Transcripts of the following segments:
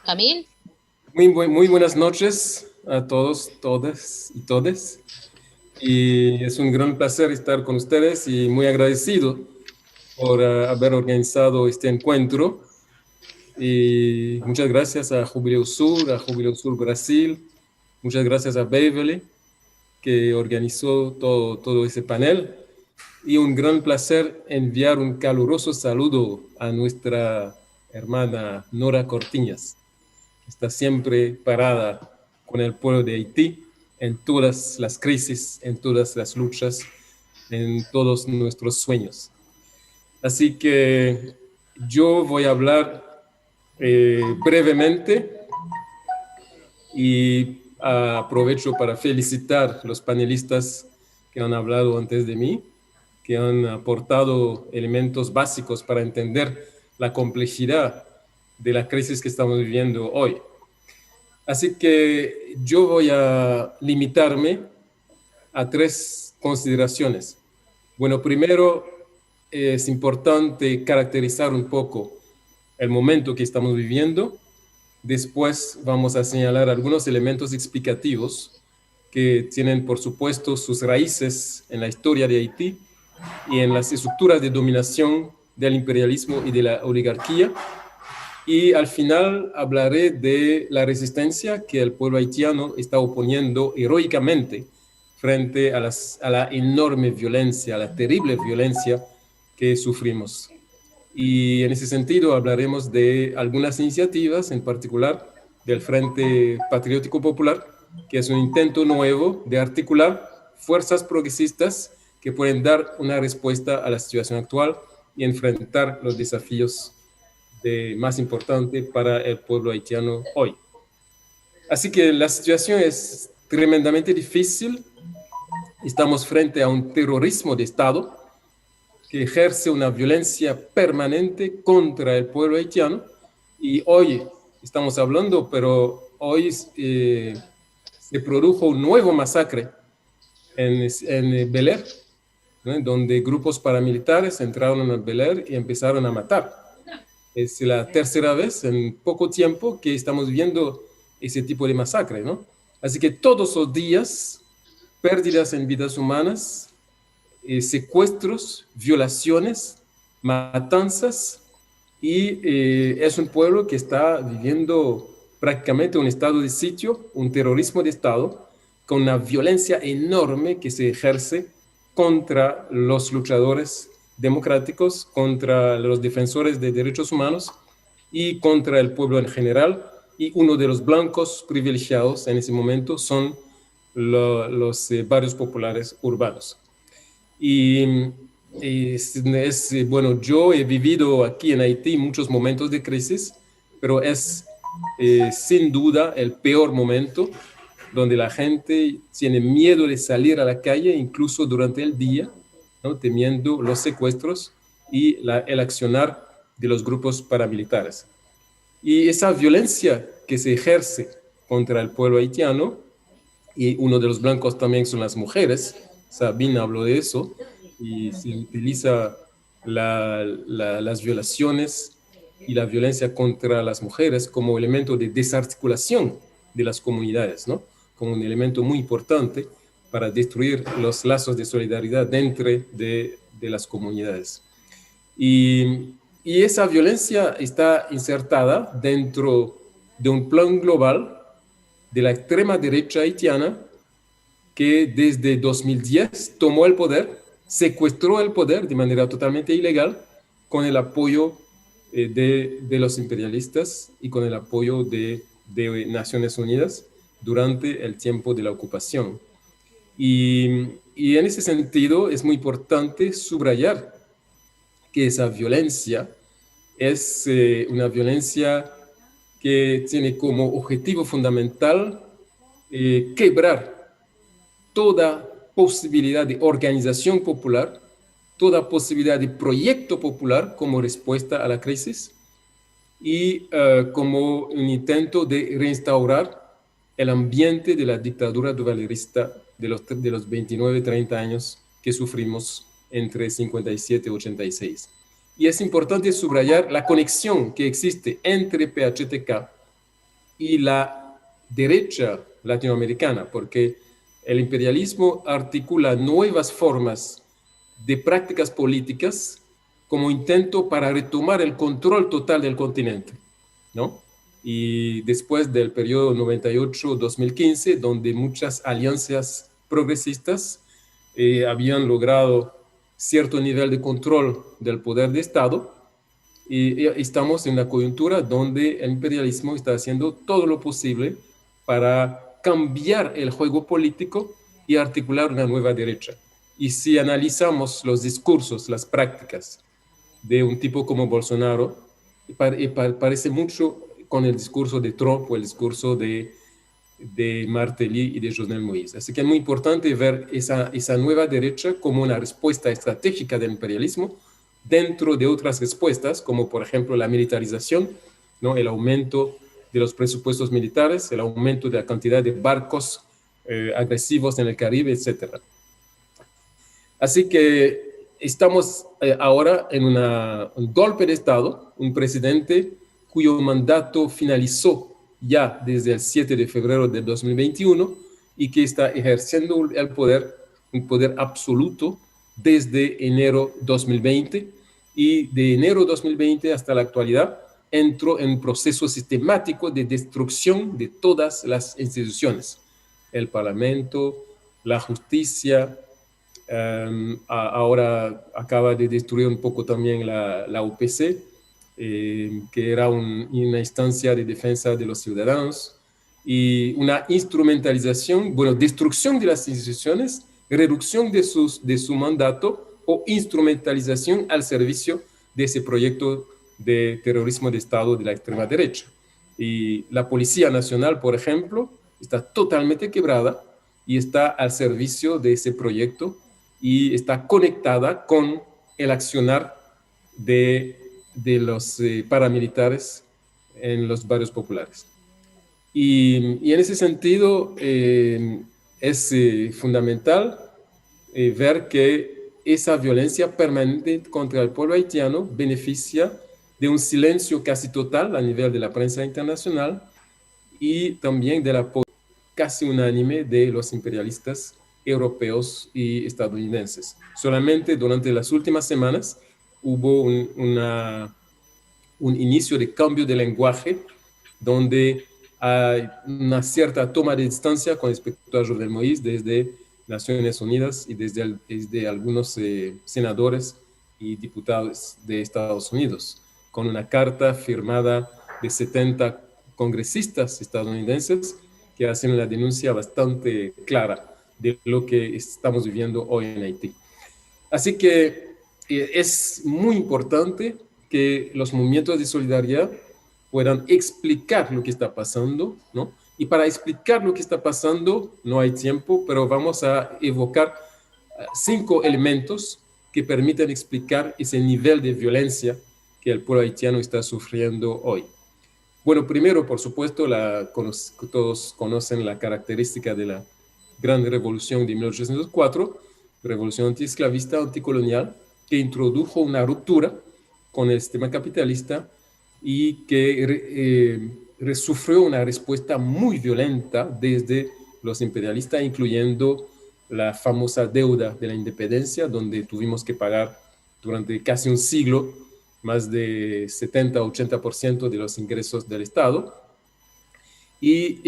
Camil, Muy buenas noches a todos, todas y todes. Y es un gran placer estar con ustedes y muy agradecido por haber organizado este encuentro. Y muchas gracias a Jubileo Sur Brasil, muchas gracias a Beverly que organizó todo ese panel. Y un gran placer enviar un caluroso saludo a nuestra hermana Nora Cortiñas, está siempre parada con el pueblo de Haití en todas las crisis, en todas las luchas, en todos nuestros sueños. Así que yo voy a hablar brevemente y aprovecho para felicitar a los panelistas que han hablado antes de mí, que han aportado elementos básicos para entender la complejidad de la crisis que estamos viviendo hoy. Así que yo voy a limitarme a tres consideraciones. Bueno, primero es importante caracterizar un poco el momento que estamos viviendo. Después vamos a señalar algunos elementos explicativos que tienen, por supuesto, sus raíces en la historia de Haití y en las estructuras de dominación del imperialismo y de la oligarquía. Y al final hablaré de la resistencia que el pueblo haitiano está oponiendo heroicamente frente a la enorme violencia, a la terrible violencia que sufrimos. Y en ese sentido hablaremos de algunas iniciativas, en particular del Frente Patriótico Popular, que es un intento nuevo de articular fuerzas progresistas que pueden dar una respuesta a la situación actual y enfrentar los desafíos más importante para el pueblo haitiano hoy. Así que la situación es tremendamente difícil. Estamos frente a un terrorismo de Estado que ejerce una violencia permanente contra el pueblo haitiano. Y hoy estamos hablando, pero hoy se produjo un nuevo masacre en Bel Air, ¿no? Donde grupos paramilitares entraron en Bel Air y empezaron a matar. Es la tercera vez en poco tiempo que estamos viendo ese tipo de masacre, ¿no? Así que todos los días, pérdidas en vidas humanas, secuestros, violaciones, matanzas, y es un pueblo que está viviendo prácticamente un estado de sitio, un terrorismo de Estado, con una violencia enorme que se ejerce contra los luchadores democráticos, contra los defensores de derechos humanos y contra el pueblo en general. Y uno de los blancos privilegiados en ese momento son los barrios populares urbanos. Y bueno, yo he vivido aquí en Haití muchos momentos de crisis, pero es sin duda el peor momento, donde la gente tiene miedo de salir a la calle, incluso durante el día, ¿no? Temiendo los secuestros y el accionar de los grupos paramilitares. Y esa violencia que se ejerce contra el pueblo haitiano, y uno de los blancos también son las mujeres, Sabine habló de eso, y se utiliza las violaciones y la violencia contra las mujeres como elemento de desarticulación de las comunidades, ¿no? Como un elemento muy importante para destruir los lazos de solidaridad dentro de las comunidades. Y esa violencia está insertada dentro de un plan global de la extrema derecha haitiana que desde 2010 tomó el poder, secuestró el poder de manera totalmente ilegal con el apoyo de los imperialistas y con el apoyo de Naciones Unidas durante el tiempo de la ocupación. Y en ese sentido es muy importante subrayar que esa violencia es una violencia que tiene como objetivo fundamental quebrar toda posibilidad de organización popular, toda posibilidad de proyecto popular como respuesta a la crisis y como un intento de reinstaurar el ambiente de la dictadura duvalerista de los 29, 30 años que sufrimos entre 57 y 86. Y es importante subrayar la conexión que existe entre PHTK y la derecha latinoamericana, porque el imperialismo articula nuevas formas de prácticas políticas como intento para retomar el control total del continente, ¿no? Y después del periodo 98-2015, donde muchas alianzas progresistas habían logrado cierto nivel de control del poder de Estado, y estamos en una coyuntura donde el imperialismo está haciendo todo lo posible para cambiar el juego político y articular una nueva derecha. Y si analizamos los discursos, las prácticas de un tipo como Bolsonaro, parece mucho con el discurso de Trump o el discurso de Martelly y de Jovenel Moïse. Así que es muy importante ver esa nueva derecha como una respuesta estratégica del imperialismo dentro de otras respuestas, como por ejemplo la militarización, ¿no? El aumento de los presupuestos militares, el aumento de la cantidad de barcos agresivos en el Caribe, etc. Así que estamos ahora en un golpe de Estado, un presidente cuyo mandato finalizó ya desde el 7 de febrero de 2021 y que está ejerciendo el poder, un poder absoluto desde enero 2020, y de enero 2020 hasta la actualidad entró en un proceso sistemático de destrucción de todas las instituciones, el Parlamento, la justicia. Ahora acaba de destruir un poco también la UPC, que era una instancia de defensa de los ciudadanos, y una instrumentalización, bueno, destrucción de las instituciones, reducción de su mandato o instrumentalización al servicio de ese proyecto de terrorismo de Estado de la extrema derecha. Y la Policía Nacional, por ejemplo, está totalmente quebrada y está al servicio de ese proyecto y está conectada con el accionar de los paramilitares en los barrios populares. Y en ese sentido es fundamental ver que esa violencia permanente contra el pueblo haitiano beneficia de un silencio casi total a nivel de la prensa internacional y también del apoyo casi unánime de los imperialistas europeos y estadounidenses. Solamente durante las últimas semanas hubo un inicio de cambio de lenguaje donde hay una cierta toma de distancia con respecto a Jovenel Moïse desde Naciones Unidas y desde algunos senadores y diputados de Estados Unidos, con una carta firmada de 70 congresistas estadounidenses que hacen una denuncia bastante clara de lo que estamos viviendo hoy en Haití. Así que es muy importante que los movimientos de solidaridad puedan explicar lo que está pasando, ¿no? Y para explicar lo que está pasando no hay tiempo, pero vamos a evocar 5 elementos que permiten explicar ese nivel de violencia que el pueblo haitiano está sufriendo hoy. Bueno, primero, por supuesto, todos conocen la característica de la Gran Revolución de 1804, revolución antiesclavista, anticolonial, que introdujo una ruptura con el sistema capitalista y que sufrió una respuesta muy violenta desde los imperialistas, incluyendo la famosa deuda de la independencia, donde tuvimos que pagar durante casi un siglo más de 70-80% de los ingresos del Estado. Y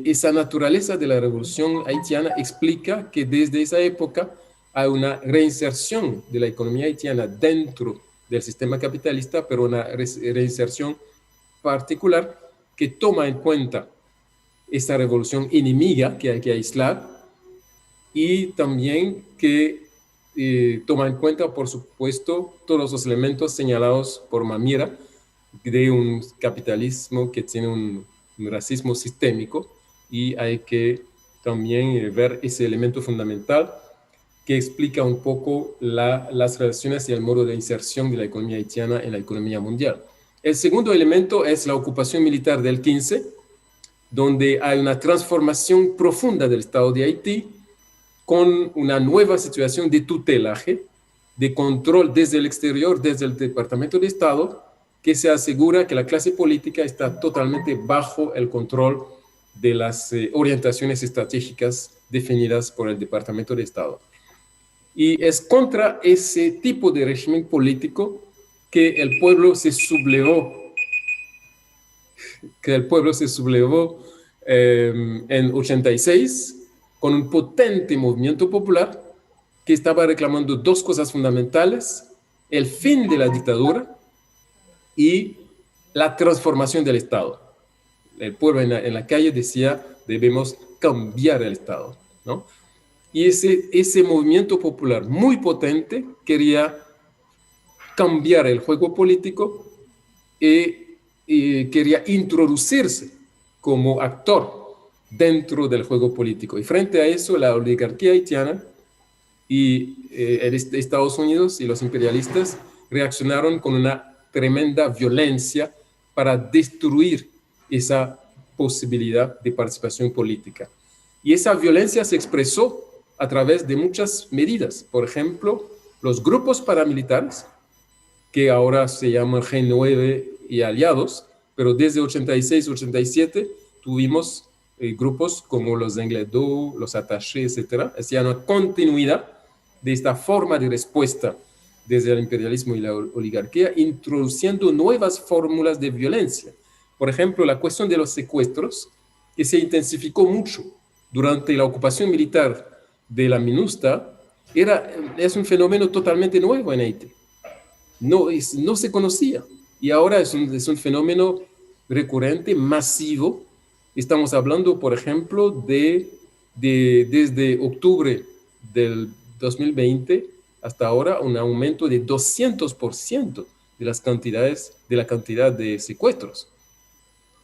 esa naturaleza de la revolución haitiana explica que desde esa época hay una reinserción de la economía haitiana dentro del sistema capitalista, pero una reinserción particular que toma en cuenta esta revolución enemiga que hay que aislar y también que toma en cuenta, por supuesto, todos los elementos señalados por Mamira de un capitalismo que tiene un racismo sistémico, y hay que también ver ese elemento fundamental que explica un poco las relaciones y el modo de inserción de la economía haitiana en la economía mundial. El segundo elemento es la ocupación militar del 15, donde hay una transformación profunda del Estado de Haití con una nueva situación de tutelaje, de control desde el exterior, desde el Departamento de Estado, que se asegura que la clase política está totalmente bajo el control de las orientaciones estratégicas definidas por el Departamento de Estado. Y es contra ese tipo de régimen político que el pueblo se sublevó, en 86 con un potente movimiento popular que estaba reclamando dos cosas fundamentales: el fin de la dictadura y la transformación del Estado. El pueblo en la calle decía, debemos cambiar el Estado, ¿no? Y ese movimiento popular muy potente quería cambiar el juego político y quería introducirse como actor dentro del juego político. Y frente a eso, la oligarquía haitiana y Estados Unidos y los imperialistas reaccionaron con una tremenda violencia para destruir esa posibilidad de participación política. Y esa violencia se expresó a través de muchas medidas. Por ejemplo, los grupos paramilitares, que ahora se llaman G9 y aliados, pero desde 86-87 tuvimos grupos como los Engledo, los Attachés, etc. Es ya una continuidad de esta forma de respuesta desde el imperialismo y la oligarquía, introduciendo nuevas fórmulas de violencia. Por ejemplo, la cuestión de los secuestros, que se intensificó mucho durante la ocupación militar de la MINUSTA, es un fenómeno totalmente nuevo en Haití. No se conocía, y ahora es un fenómeno recurrente, masivo. Estamos hablando, por ejemplo, desde octubre del 2020 hasta ahora, un aumento de 200% de la cantidad de secuestros.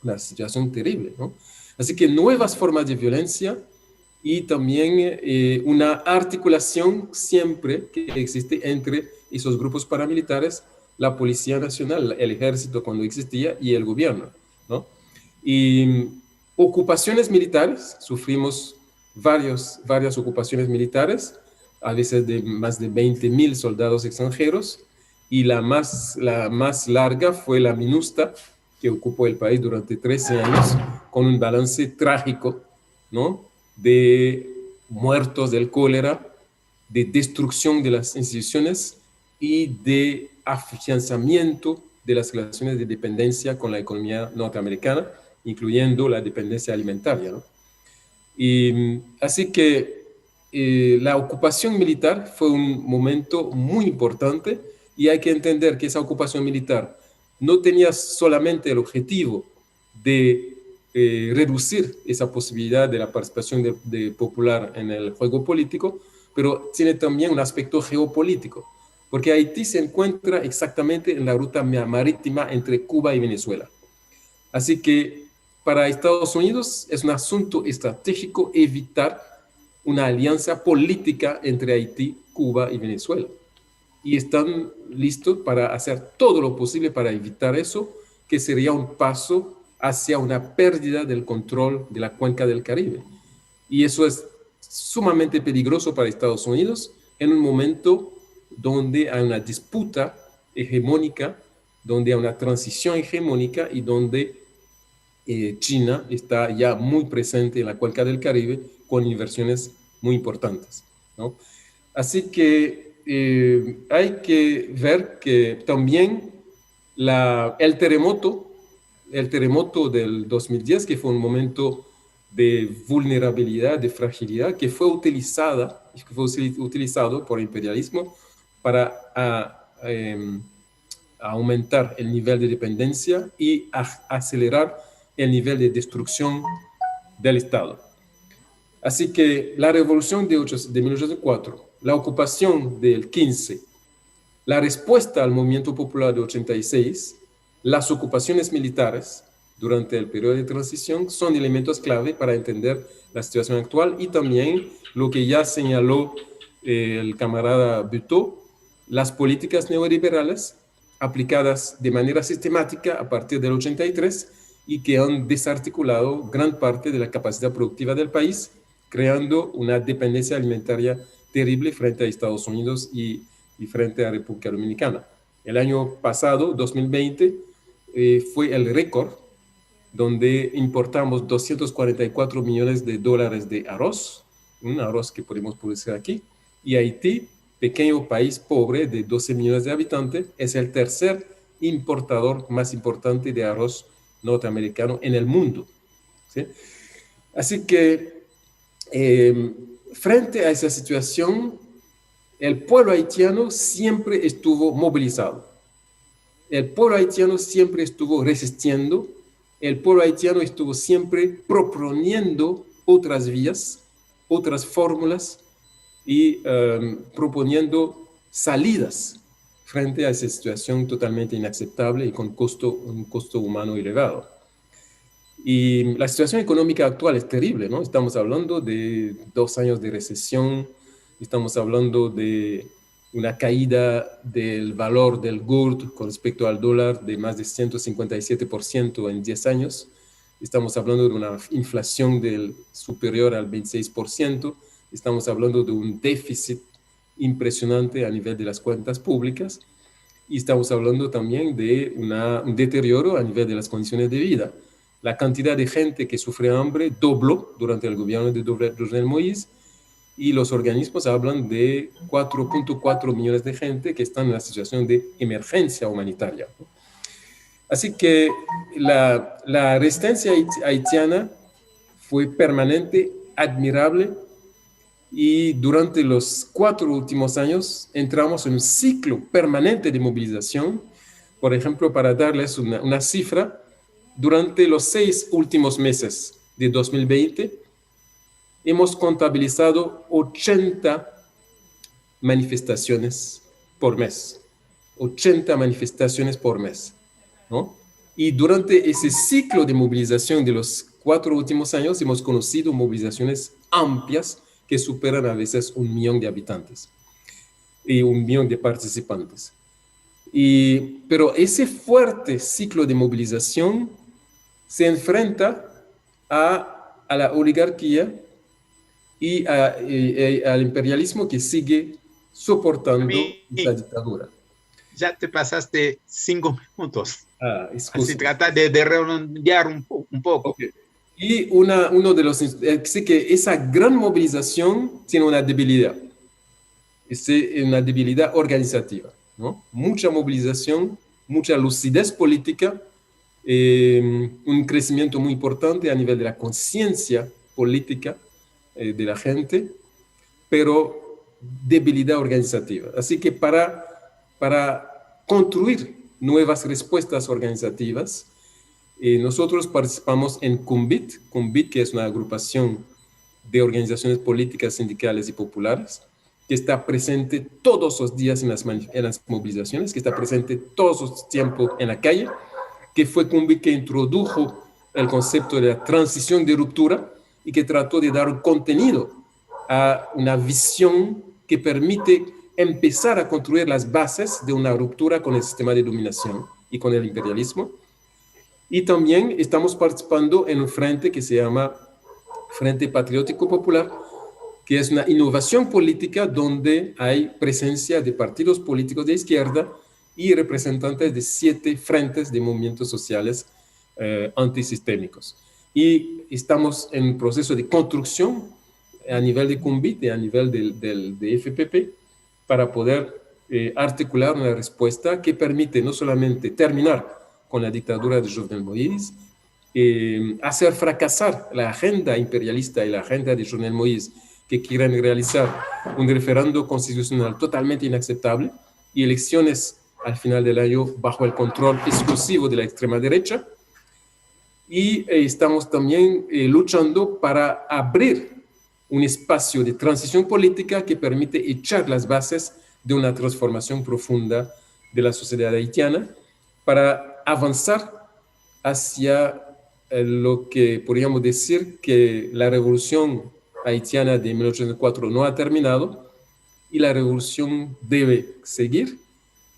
Una situación terrible, ¿no? Así que nuevas formas de violencia y también una articulación siempre que existe entre esos grupos paramilitares, la Policía Nacional, el Ejército cuando existía y el gobierno, ¿no? Y ocupaciones militares, sufrimos varias ocupaciones militares, a veces de más de 20,000 soldados extranjeros, y la más larga fue la MINUSTA, que ocupó el país durante 13 años, con un balance trágico, ¿no? De muertos del cólera, de destrucción de las instituciones y de afianzamiento de las relaciones de dependencia con la economía norteamericana, incluyendo la dependencia alimentaria, ¿no? Y así que la ocupación militar fue un momento muy importante, y hay que entender que esa ocupación militar no tenía solamente el objetivo de reducir esa posibilidad de la participación popular en el juego político, pero tiene también un aspecto geopolítico, porque Haití se encuentra exactamente en la ruta marítima entre Cuba y Venezuela. Así que para Estados Unidos es un asunto estratégico evitar una alianza política entre Haití, Cuba y Venezuela. Y están listos para hacer todo lo posible para evitar eso, que sería un paso hacia una pérdida del control de la cuenca del Caribe. Y eso es sumamente peligroso para Estados Unidos en un momento donde hay una disputa hegemónica, donde hay una transición hegemónica y donde China está ya muy presente en la cuenca del Caribe con inversiones muy importantes, ¿no? Así que hay que ver que también el terremoto del 2010, que fue un momento de vulnerabilidad, de fragilidad, que fue utilizado por el imperialismo para aumentar el nivel de dependencia y acelerar el nivel de destrucción del Estado. Así que la revolución de 1804, la ocupación del 15, la respuesta al movimiento popular de 86, las ocupaciones militares durante el periodo de transición son elementos clave para entender la situación actual, y también lo que ya señaló el camarada Buteau, las políticas neoliberales aplicadas de manera sistemática a partir del 83 y que han desarticulado gran parte de la capacidad productiva del país, creando una dependencia alimentaria terrible frente a Estados Unidos y frente a República Dominicana. El año pasado, 2020, fue el récord, donde importamos 244 millones de dólares de arroz, un arroz que podemos producir aquí, y Haití, pequeño país pobre de 12 millones de habitantes, es el tercer importador más importante de arroz norteamericano en el mundo, ¿sí? Así que frente a esa situación, el pueblo haitiano siempre estuvo movilizado. El pueblo haitiano siempre estuvo resistiendo. El pueblo haitiano estuvo siempre proponiendo otras vías, otras fórmulas y proponiendo salidas frente a esa situación totalmente inaceptable y con un costo humano elevado. Y la situación económica actual es terrible, ¿no? Estamos hablando de 2 años de recesión, estamos hablando de una caída del valor del gourd con respecto al dólar de más de 157% en 10 años. Estamos hablando de una inflación superior al 26%. Estamos hablando de un déficit impresionante a nivel de las cuentas públicas. Y estamos hablando también de un deterioro a nivel de las condiciones de vida. La cantidad de gente que sufre hambre dobló durante el gobierno de Jovenel Moïse, y los organismos hablan de 4.4 millones de gente que están en una situación de emergencia humanitaria. Así que la resistencia haitiana fue permanente, admirable, y durante los 4 últimos años entramos en un ciclo permanente de movilización. Por ejemplo, para darles una cifra, durante los 6 últimos meses de 2020, hemos contabilizado 80 manifestaciones por mes. 80 manifestaciones por mes, ¿no? Y durante ese ciclo de movilización de los 4 últimos años hemos conocido movilizaciones amplias que superan a veces 1 millón de habitantes y 1 millón de participantes. Pero ese fuerte ciclo de movilización se enfrenta a la oligarquía y al imperialismo que sigue soportando esa dictadura. Ya te pasaste 5 minutos. Así trata de redondear un poco. Okay. Y uno de los... sí que esa gran movilización tiene una debilidad. Es una debilidad organizativa, ¿no? Mucha movilización, mucha lucidez política, un crecimiento muy importante a nivel de la conciencia política de la gente, pero debilidad organizativa. Así que para construir nuevas respuestas organizativas, nosotros participamos en CUMBIT, que es una agrupación de organizaciones políticas, sindicales y populares, que está presente todos los días en las movilizaciones, que está presente todos los tiempos en la calle, que fue CUMBIT que introdujo el concepto de la transición de ruptura y que trató de dar un contenido a una visión que permite empezar a construir las bases de una ruptura con el sistema de dominación y con el imperialismo. Y también estamos participando en un frente que se llama Frente Patriótico Popular, que es una innovación política donde hay presencia de partidos políticos de izquierda y representantes de 7 frentes de movimientos sociales antisistémicos. Y estamos en un proceso de construcción a nivel de CUMBIT y a nivel de FPP para poder articular una respuesta que permite no solamente terminar con la dictadura de Jovenel Moïse, hacer fracasar la agenda imperialista y la agenda de Jovenel Moïse, que quieren realizar un referendo constitucional totalmente inaceptable y elecciones al final del año bajo el control exclusivo de la extrema derecha. Y estamos también luchando para abrir un espacio de transición política que permite echar las bases de una transformación profunda de la sociedad haitiana para avanzar hacia lo que podríamos decir que la revolución haitiana de 1804 no ha terminado y la revolución debe seguir,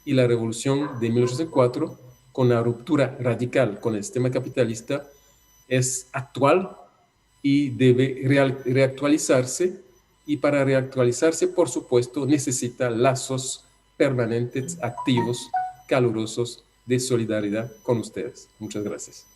y la revolución de 1804 con la ruptura radical con el sistema capitalista es actual y debe reactualizarse, y para reactualizarse, por supuesto, necesita lazos permanentes, activos, calurosos de solidaridad con ustedes. Muchas gracias.